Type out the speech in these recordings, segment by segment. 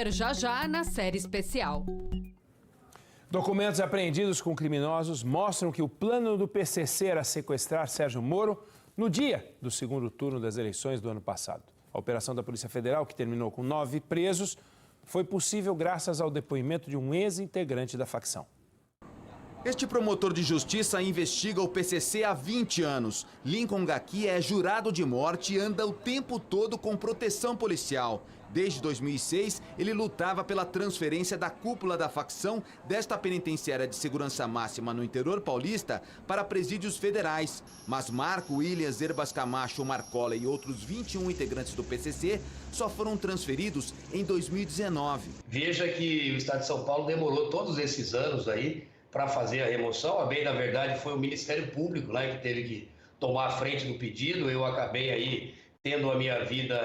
Já já na série especial. Documentos apreendidos com criminosos mostram que o plano do PCC era sequestrar Sérgio Moro no dia do segundo turno das eleições do ano passado. A operação da Polícia Federal, que terminou com 9 presos, foi possível graças ao depoimento de um ex-integrante da facção. Este promotor de justiça investiga o PCC há 20 anos. Lincoln Gakia é jurado de morte e anda o tempo todo com proteção policial. Desde 2006, ele lutava pela transferência da cúpula da facção desta penitenciária de segurança máxima no interior paulista para presídios federais. Mas Marco Williams Herbas Camacho Marcola e outros 21 integrantes do PCC só foram transferidos em 2019. Veja que o Estado de São Paulo demorou todos esses anos aí para fazer a remoção. A bem, na verdade, foi o Ministério Público lá que teve que tomar a frente do pedido. Eu acabei aí tendo a minha vida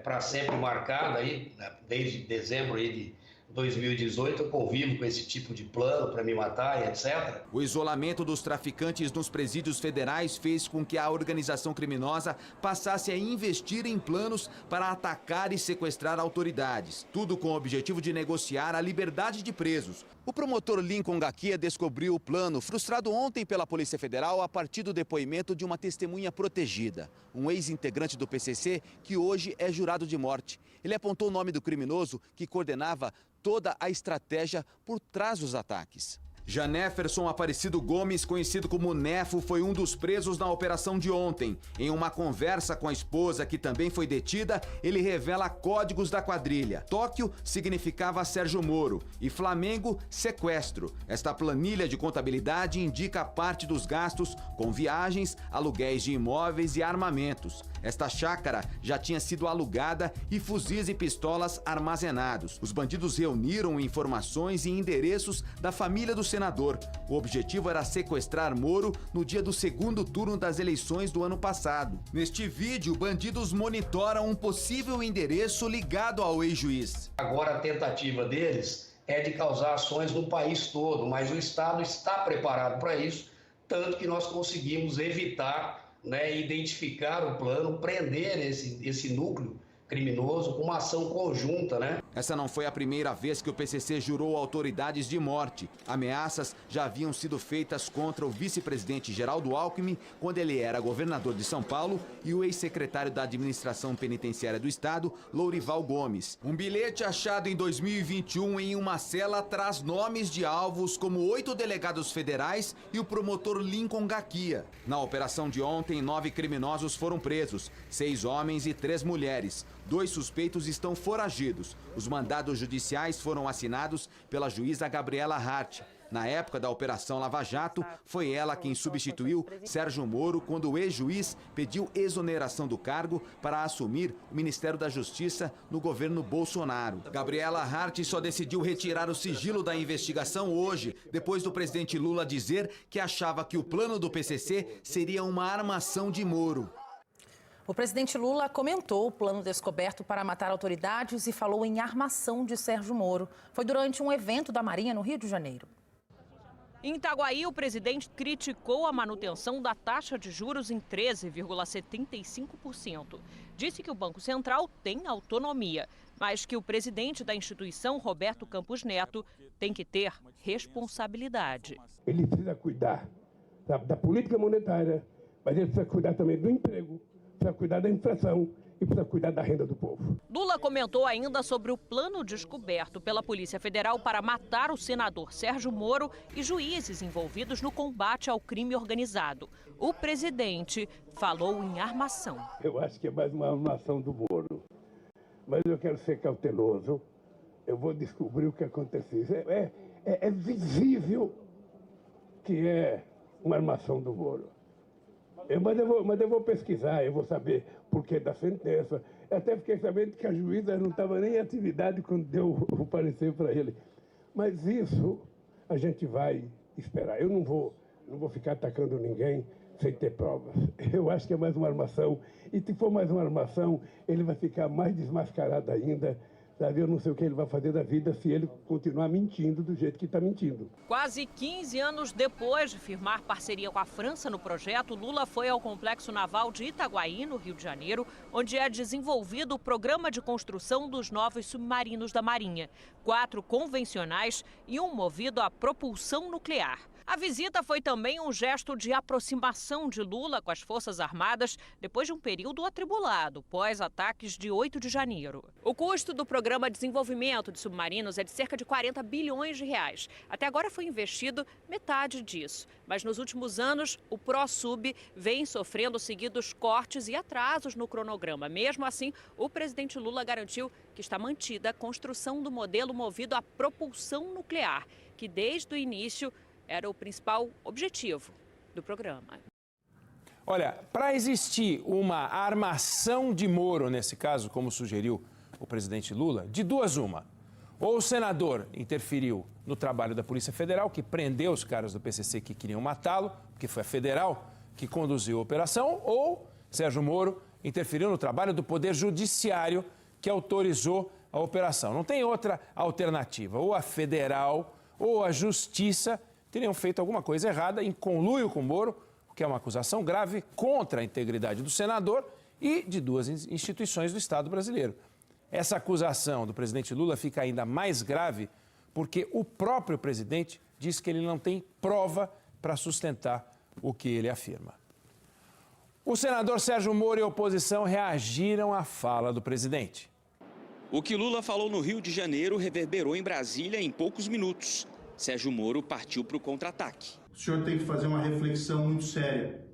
para sempre marcada aí, desde dezembro aí de 2018, eu convivo com esse tipo de plano para me matar e etc. O isolamento dos traficantes nos presídios federais fez com que a organização criminosa passasse a investir em planos para atacar e sequestrar autoridades. Tudo com o objetivo de negociar a liberdade de presos. O promotor Lincoln Gakia descobriu o plano, frustrado ontem pela Polícia Federal a partir do depoimento de uma testemunha protegida, um ex-integrante do PCC que hoje é jurado de morte. Ele apontou o nome do criminoso que coordenava toda a estratégia por trás dos ataques. Janeferson Aparecido Gomes, conhecido como Nefo, foi um dos presos na operação de ontem. Em uma conversa com a esposa, que também foi detida, ele revela códigos da quadrilha. Tóquio significava Sérgio Moro e Flamengo, sequestro. Esta planilha de contabilidade indica parte dos gastos com viagens, aluguéis de imóveis e armamentos. Esta chácara já tinha sido alugada e fuzis e pistolas armazenados. Os bandidos reuniram informações e endereços da família do senador. O objetivo era sequestrar Moro no dia do segundo turno das eleições do ano passado. Neste vídeo, bandidos monitoram um possível endereço ligado ao ex-juiz. Agora a tentativa deles é de causar ações no país todo, mas o Estado está preparado para isso, tanto que nós conseguimos evitar, identificar o plano, prender esse núcleo criminoso com uma ação conjunta, Essa não foi a primeira vez que o PCC jurou autoridades de morte. Ameaças já haviam sido feitas contra o vice-presidente Geraldo Alckmin, quando ele era governador de São Paulo, e o ex-secretário da Administração Penitenciária do Estado, Lourival Gomes. Um bilhete achado em 2021 em uma cela traz nomes de alvos como 8 delegados federais e o promotor Lincoln Gakia. Na operação de ontem, 9 criminosos foram presos, 6 homens e 3 mulheres. 2 suspeitos estão foragidos. Os mandados judiciais foram assinados pela juíza Gabriela Hart. Na época da Operação Lava Jato, foi ela quem substituiu Sérgio Moro quando o ex-juiz pediu exoneração do cargo para assumir o Ministério da Justiça no governo Bolsonaro. Gabriela Hart só decidiu retirar o sigilo da investigação hoje, depois do presidente Lula dizer que achava que o plano do PCC seria uma armação de Moro. O presidente Lula comentou o plano descoberto para matar autoridades e falou em armação de Sérgio Moro. Foi durante um evento da Marinha no Rio de Janeiro. Em Itaguaí, o presidente criticou a manutenção da taxa de juros em 13,75%. Disse que o Banco Central tem autonomia, mas que o presidente da instituição, Roberto Campos Neto, tem que ter responsabilidade. Ele precisa cuidar da política monetária, mas ele precisa cuidar também do emprego. Precisa cuidar da inflação e precisa cuidar da renda do povo. Lula comentou ainda sobre o plano descoberto pela Polícia Federal para matar o senador Sérgio Moro e juízes envolvidos no combate ao crime organizado. O presidente falou em armação. Eu acho que é mais uma armação do Moro, mas eu quero ser cauteloso. Eu vou descobrir o que aconteceu. É visível que é uma armação do Moro. Mas eu vou pesquisar, eu vou saber por que da sentença. Eu até fiquei sabendo que a juíza não estava nem em atividade quando deu o parecer para ele. Mas isso a gente vai esperar. Eu não vou ficar atacando ninguém sem ter provas. Eu acho que é mais uma armação. E se for mais uma armação, ele vai ficar mais desmascarado ainda Sabe, eu não sei o que ele vai fazer da vida se ele continuar mentindo do jeito que está mentindo. Quase 15 anos depois de firmar parceria com a França no projeto, Lula foi ao Complexo Naval de Itaguaí, no Rio de Janeiro, onde é desenvolvido o programa de construção dos novos submarinos da Marinha. 4 convencionais e um movido a propulsão nuclear. A visita foi também um gesto de aproximação de Lula com as Forças Armadas depois de um período atribulado, pós-ataques de 8 de janeiro. O custo do programa de desenvolvimento de submarinos é de cerca de 40 bilhões de reais. Até agora foi investido metade disso. Mas nos últimos anos, o ProSub vem sofrendo seguidos cortes e atrasos no cronograma. Mesmo assim, o presidente Lula garantiu que está mantida a construção do modelo movido a propulsão nuclear, que desde o início era o principal objetivo do programa. Olha, para existir uma armação de Moro, nesse caso, como sugeriu o presidente Lula, de duas uma. Ou o senador interferiu no trabalho da Polícia Federal, que prendeu os caras do PCC que queriam matá-lo, porque foi a Federal que conduziu a operação, ou Sérgio Moro interferiu no trabalho do Poder Judiciário, que autorizou a operação. Não tem outra alternativa. Ou a Federal ou a Justiça teriam feito alguma coisa errada em conluio com o Moro, que é uma acusação grave contra a integridade do senador e de duas instituições do Estado brasileiro. Essa acusação do presidente Lula fica ainda mais grave porque o próprio presidente diz que ele não tem prova para sustentar o que ele afirma. O senador Sérgio Moro e a oposição reagiram à fala do presidente. O que Lula falou no Rio de Janeiro reverberou em Brasília em poucos minutos. Sérgio Moro partiu para o contra-ataque. O senhor tem que fazer uma reflexão muito séria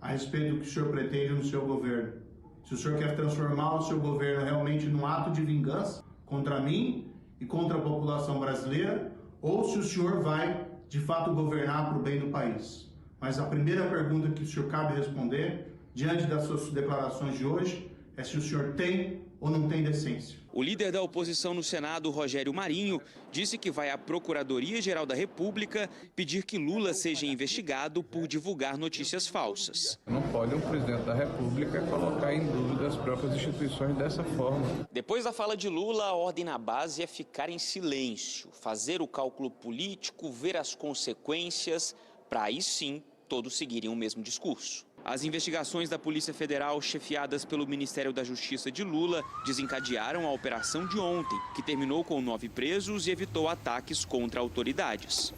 a respeito do que o senhor pretende no seu governo. Se o senhor quer transformar o seu governo realmente num ato de vingança contra mim e contra a população brasileira, ou se o senhor vai, de fato, governar para o bem do país. Mas a primeira pergunta que o senhor cabe responder, diante das suas declarações de hoje, é se o senhor tem ou não tem decência. O líder da oposição no Senado, Rogério Marinho, disse que vai à Procuradoria-Geral da República pedir que Lula seja investigado por divulgar notícias falsas. Não pode um presidente da República colocar em dúvida as próprias instituições dessa forma. Depois da fala de Lula, a ordem na base é ficar em silêncio, fazer o cálculo político, ver as consequências, para aí sim todos seguirem o mesmo discurso. As investigações da Polícia Federal, chefiadas pelo Ministério da Justiça de Lula, desencadearam a operação de ontem, que terminou com 9 presos e evitou ataques contra autoridades.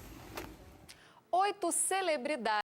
8 celebridades